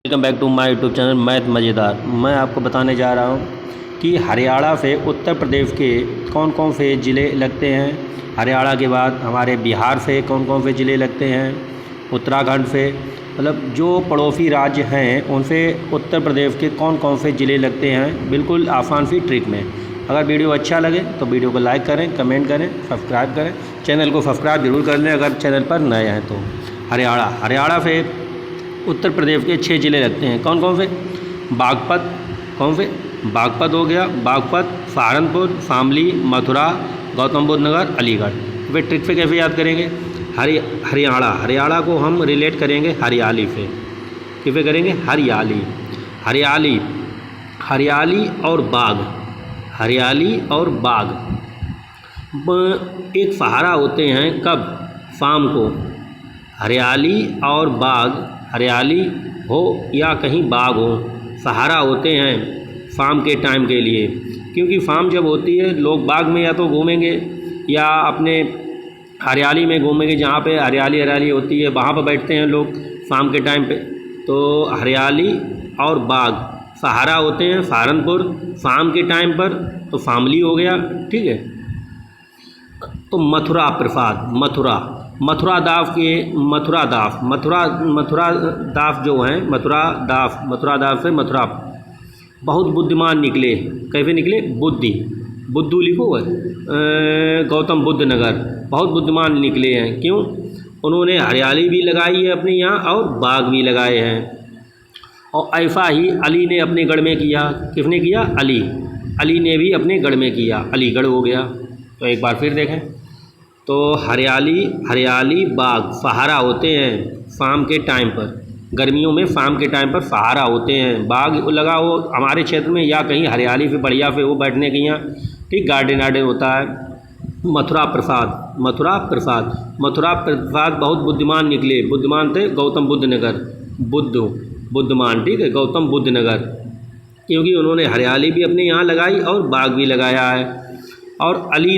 Welcome back to my YouTube channel math मज़ेदार। मैं आपको बताने जा रहा हूँ कि हरियाणा से उत्तर प्रदेश के कौन कौन से ज़िले लगते हैं। हरियाणा के बाद हमारे बिहार से कौन कौन से ज़िले लगते हैं, उत्तराखंड से, मतलब जो पड़ोसी राज्य हैं उनसे उत्तर प्रदेश के कौन कौन से ज़िले लगते हैं, बिल्कुल आसान सी ट्रिक में। अगर वीडियो अच्छा लगे तो वीडियो को लाइक करें, कमेंट करें, सब्सक्राइब करें। चैनल को सब्सक्राइब जरूर कर लें अगर चैनल पर नए हैं तो। हरियाणा से उत्तर प्रदेश के 6 ज़िले लगते हैं। कौन कौन से? बागपत, कौन से? बागपत हो गया, बागपत, सहारनपुर, शामली, मथुरा, गौतम बुद्ध नगर, अलीगढ़। वे ट्रिक से कैसे याद करेंगे? हरियाणा को हम रिलेट करेंगे हरियाली से। किसे करेंगे? हरियाली और बाग, हरियाली और बाग एक सहारा होते हैं। कब? शाम को। हरियाली और बाग, हरियाली हो या कहीं बाग हो, सहारा होते हैं शाम के टाइम के लिए। क्योंकि शाम जब होती है लोग बाग में या तो घूमेंगे या अपने हरियाली में घूमेंगे, जहाँ पे हरियाली होती है वहाँ पर बैठते हैं लोग शाम के टाइम पे। तो हरियाली और बाग सहारा होते हैं सहारनपुर शाम के टाइम पर, तो शामली हो गया। ठीक है। तो मथुरा प्रसाद, मथुरा दास जो हैं, मथुरा दास से मथुरा बहुत बुद्धिमान निकले। कैसे निकले? बुद्धू लिखो है, गौतम बुद्ध नगर बहुत बुद्धिमान निकले हैं। क्यों? उन्होंने हरियाली भी लगाई है अपने यहाँ और बाग भी लगाए हैं। और ऐसा ही अली ने अपने गढ़ में किया। किसने किया? अली ने भी अपने गढ़ में किया, अलीगढ़ हो गया। तो एक बार फिर देखें तो हरियाली बाग सहारा होते हैं शाम के टाइम पर, गर्मियों में शाम के टाइम पर सहारा होते हैं। बाग लगा हो हमारे क्षेत्र में या कहीं हरियाली से बढ़िया से वो बैठने के यहाँ, ठीक, गार्डन होता है। मथुरा प्रसाद बहुत बुद्धिमान निकले। बुद्धिमान थे गौतम बुद्ध नगर, बुद्धिमान, ठीक है, गौतम बुद्ध नगर, क्योंकि उन्होंने हरियाली भी अपने यहाँ लगाई और बाग भी लगाया है। और अली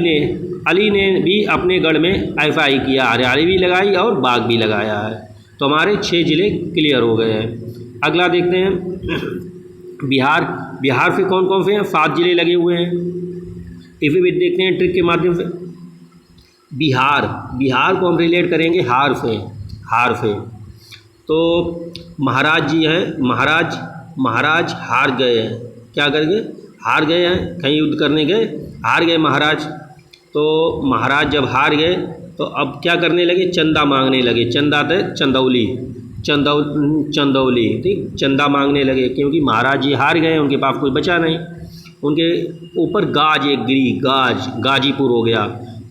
ने भी अपने गढ़ में ऐसा ही किया, हरियाली भी लगाई और बाग भी लगाया है। तो हमारे 6 ज़िले क्लियर हो गए हैं। अगला देखते हैं बिहार से कौन कौन से हैं? 7 ज़िले लगे हुए हैं। इसे भी देखते हैं ट्रिक के माध्यम से। बिहार को हम रिलेट करेंगे हार से। तो महाराज जी हैं, महाराज हार गए हैं। क्या करेंगे? हार गए हैं, कहीं युद्ध करने गए, हार गए महाराज। तो महाराज जब हार गए तो अब क्या करने लगे? चंदा मांगने लगे। चंदा थे चंदौली, ठीक, चंदा मांगने लगे क्योंकि महाराज जी हार गए, उनके पास कोई बचा नहीं। उनके ऊपर गाज एक गिरी, गाजीपुर हो गया।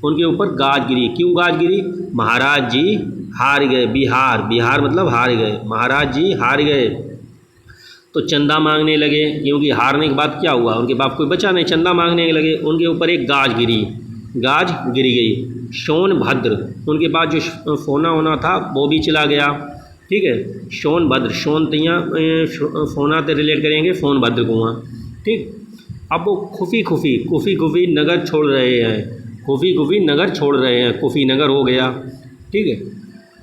उनके ऊपर गाज गिरी। क्यों गाज गिरी? महाराज जी हार गए। बिहार मतलब हार गए, महाराज जी हार गए तो चंदा मांगने लगे। क्योंकि हारने के बाद क्या हुआ? उनके पास कोई बचा नहीं, चंदा मांगने लगे। उनके ऊपर एक गाज गिरी गई। सोनभद्र, उनके पास जो सोना होना था वो भी चला गया। ठीक है। सोनभद्र, सोना से रिलेट करेंगे सोनभद्र कुआं। ठीक। अब वो खुफी नगर छोड़ रहे हैं, कुशीनगर हो गया। ठीक है।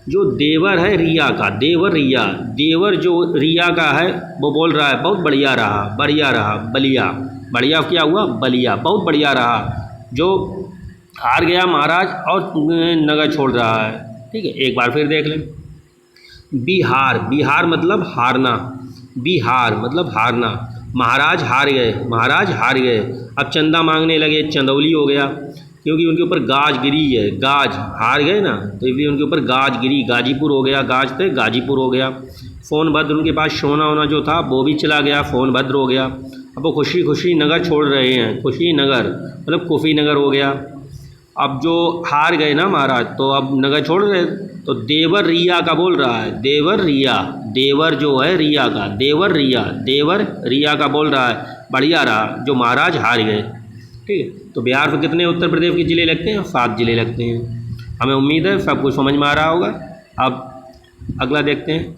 जो देवर है रिया का, देवर जो रिया का है वो बोल रहा है बहुत बढ़िया रहा, बढ़िया क्या हुआ? बलिया, बहुत बढ़िया रहा। जो हार गया महाराज और नगर छोड़ रहा है। ठीक है। एक बार फिर देख लें। बिहार मतलब हारना। महाराज हार गए। अब चंदा मांगने लगे, चंदौली हो गया क्योंकि उनके ऊपर गाज गिरी है। हार गए ना, तो इसलिए उनके ऊपर गाज गिरी, गाजीपुर हो गया। गाज थे गाजीपुर हो गया। सोनभद्र, उनके पास सोना होना जो था वो भी चला गया, सोनभद्र हो गया। अब वो खुशी नगर छोड़ रहे हैं, कुशीनगर मतलब कुशीनगर हो गया। अब जो हार गए ना महाराज तो अब नगर छोड़ रहे, तो देवर रिया का बोल रहा है, देवर जो है रिया का, देवर रिया का बोल रहा है बढ़िया रहा जो महाराज हार गए। ठीक है। तो बिहार में कितने उत्तर प्रदेश के ज़िले लगते हैं? 7 ज़िले लगते हैं। हमें उम्मीद है सब कुछ समझ में आ रहा होगा। अब अगला देखते हैं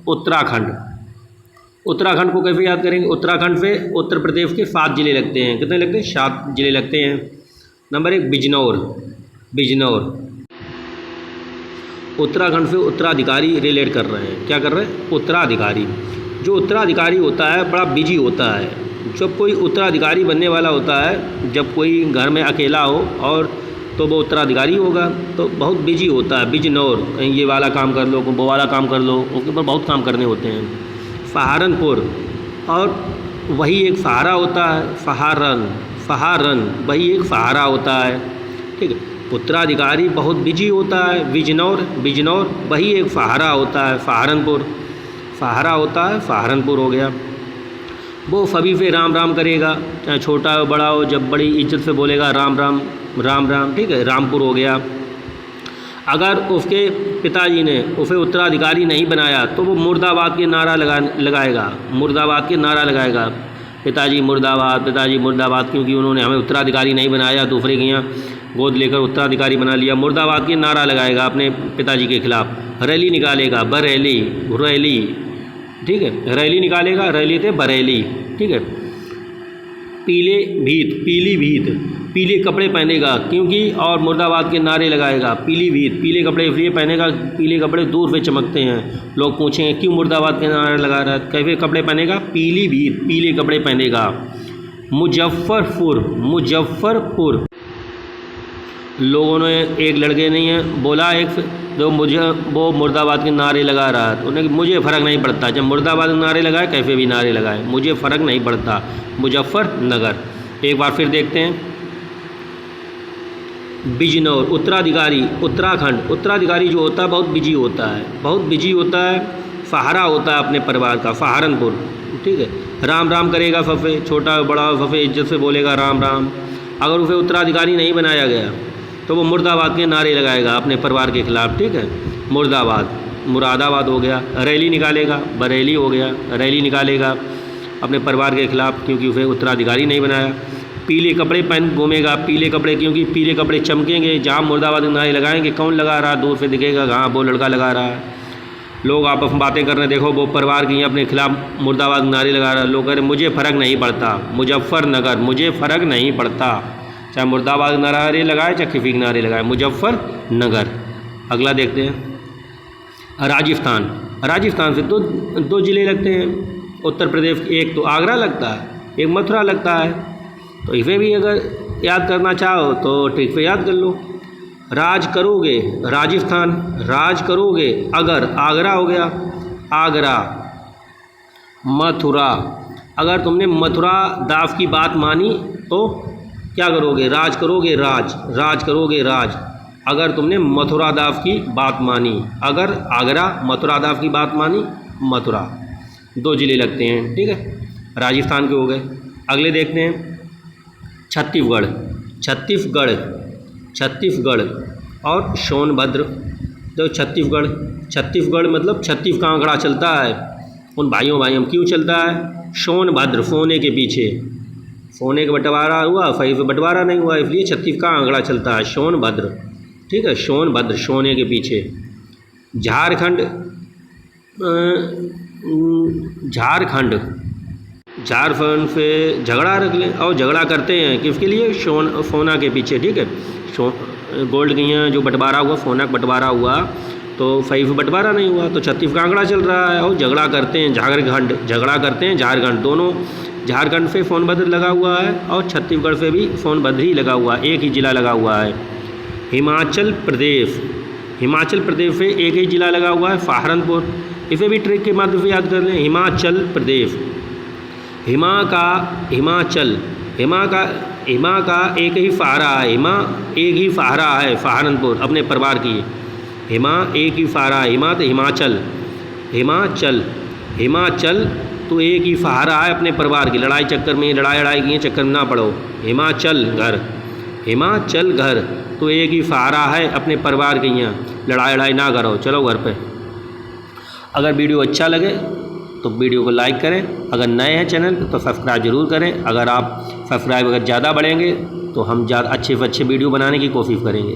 उत्तराखंड को कैसे याद करेंगे? उत्तराखंड से उत्तर प्रदेश के 7 ज़िले लगते हैं। कितने लगते हैं? 7 ज़िले लगते हैं। नंबर 1 बिजनौर। उत्तराखंड से उत्तराधिकारी रिलेट कर रहे हैं। क्या कर रहे हैं? उत्तराधिकारी। जो उत्तराधिकारी होता है बड़ा बिजी होता है। जब कोई उत्तराधिकारी बनने वाला होता है, जब कोई घर में अकेला हो और तो वो उत्तराधिकारी होगा, तो बहुत बिजी होता है, बिजनौर, ये वाला काम कर लो, वो वाला काम कर लो, उसके ऊपर बहुत काम करने होते हैं। सहारनपुर, और वही एक सहारा होता है, सहारन वही एक सहारा होता है, ठीक है। उत्तराधिकारी बहुत बिजी होता है, बिजनौर वही एक सहारा होता है, सहारनपुर सहारा होता है, सहारनपुर हो गया। वो सभी से राम राम करेगा, चाहे छोटा हो बड़ा हो, जब बड़ी इज्जत से बोलेगा राम राम राम राम, ठीक है, रामपुर हो गया। अगर उसके पिताजी ने उसे उत्तराधिकारी नहीं बनाया तो वो मुर्दाबाद के नारा लगाएगा, मुर्दाबाद के नारा लगाएगा, पिताजी मुर्दाबाद, क्योंकि उन्होंने हमें उत्तराधिकारी नहीं बनाया, दूसरे के यहाँ गोद लेकर उत्तराधिकारी बना लिया। मुर्दाबाद के नारा लगाएगा अपने पिताजी के खिलाफ। रैली निकालेगा, बरैली, ठीक है, रैली निकालेगा, रैली थे बरेली, ठीक है। पीली भीत, पीले कपड़े पहनेगा क्योंकि, और मुर्दाबाद के नारे लगाएगा। पीले कपड़े इसलिए पहनेगा, पीले कपड़े दूर से चमकते हैं, लोग पूछेंगे क्यों मुर्दाबाद के नारे लगा रहा है, कैसे कपड़े पहनेगा, पीली भीत, पीले कपड़े पहनेगा। मुजफ्फरपुर, लोगों ने, एक लड़के नहीं है बोला, एक जो वो मुर्दाबाद के नारे लगा रहा है, उन्हें मुझे फ़र्क नहीं पड़ता, जब मुर्दाबाद के नारे लगाए कैसे भी नारे लगाए, मुझे फ़र्क नहीं पड़ता। मुजफ्फरनगर। एक बार फिर देखते हैं। बिजनौर, उत्तराधिकारी, उत्तराधिकारी जो होता है बहुत बिजी होता है, सहारा होता है अपने परिवार का, सहारनपुर, ठीक है। राम राम करेगा, फफे छोटा बड़ा फफे इज्जत से बोलेगा राम राम। अगर उसे उत्तराधिकारी नहीं बनाया गया तो वो मुर्दाबाद के नारे लगाएगा अपने परिवार के खिलाफ, ठीक है। मुरादाबाद हो गया। रैली निकालेगा, बरेली हो गया, रैली निकालेगा अपने परिवार के खिलाफ क्योंकि उसे उत्तराधिकारी नहीं बनाया। पीले कपड़े पहन घूमेगा, पीले कपड़े क्योंकि पीले कपड़े चमकेंगे, जहाँ मुर्दाबाद के नारे लगाएंगे कौन लगा रहा है, दूर से दिखेगा, हाँ वो लड़का लगा रहा है। लोग आपस में बातें कर रहे हैं, देखो वो परिवार की अपने खिलाफ मुर्दाबाद नारे लगा रहा है, लोग कह रहे मुझे फ़र्क नहीं पड़ता। मुजफ्फरनगर, मुझे फ़र्क नहीं पड़ता, चाहे मुर्दाबाद नारे लगाए चाहे किसी के नारे लगाए, मुजफ्फरनगर। अगला देखते हैं। राजस्थान से दो ज़िले लगते हैं उत्तर प्रदेश, एक तो आगरा लगता है, एक मथुरा लगता है, तो इसे भी अगर याद करना चाहो तो ठीक से याद कर लो। राज करोगे, राजस्थान, राज करोगे अगर, आगरा हो गया, आगरा। मथुरा, अगर तुमने मथुरा दास की बात मानी तो क्या करोगे, राज करोगे, राज करोगे, राज। अगर तुमने मथुरा दास की बात मानी, अगर आगरा मथुरा दास की बात मानी, मथुरा। दो ज़िले लगते हैं, ठीक है, राजस्थान के हो गए। अगले देखते हैं। छत्तीसगढ़ और सोनभद्र। तो छत्तीसगढ़ मतलब छत्तीस का आंकड़ा चलता है उन भाइयों क्यों चलता है, सोनभद्र, सोने के पीछे, सोने का बंटवारा हुआ, सही से बंटवारा नहीं हुआ, इसलिए छत्तीस का आंकड़ा चलता है, सोनभद्र, ठीक है, सोनभद्र, सोने के पीछे। झारखंड से झगड़ा रख लें, और झगड़ा करते हैं किसके लिए, सोना के पीछे, ठीक है। गोल्ड की यहाँ जो बंटवारा हुआ, सोना का बंटवारा हुआ तो सही से बंटवारा नहीं हुआ, तो छत्तीस का आंकड़ा चल रहा है, और झगड़ा करते हैं झारखंड, दोनों, झारखंड से सोनभद्र लगा हुआ है और छत्तीसगढ़ से भी सोनभद्र ही लगा हुआ है, एक ही ज़िला लगा हुआ है। हिमाचल प्रदेश से एक ही ज़िला लगा हुआ है, सहारनपुर। इसे भी ट्रिक के माध्यम से याद कर लें। हिमाचल प्रदेश, हिमा का एक ही सहारा है, एक ही सहारा है, सहारनपुर अपने परिवार की। हिमा एक ही सहारा है, हिमा तो हिमाचल तो एक ही सहारा है अपने परिवार की। लड़ाई की चक्कर में ना पड़ो। हिमाचल घर तो एक ही सहारा है अपने परिवार के, यहाँ लड़ाई ना करो, चलो घर पे। अगर वीडियो अच्छा लगे तो वीडियो को लाइक करें, अगर नए हैं चैनल तो सब्सक्राइब ज़रूर करें। अगर आप सब्सक्राइब अगर ज़्यादा बढ़ेंगे तो हम ज़्यादा अच्छे से अच्छे वीडियो बनाने की कोशिश करेंगे।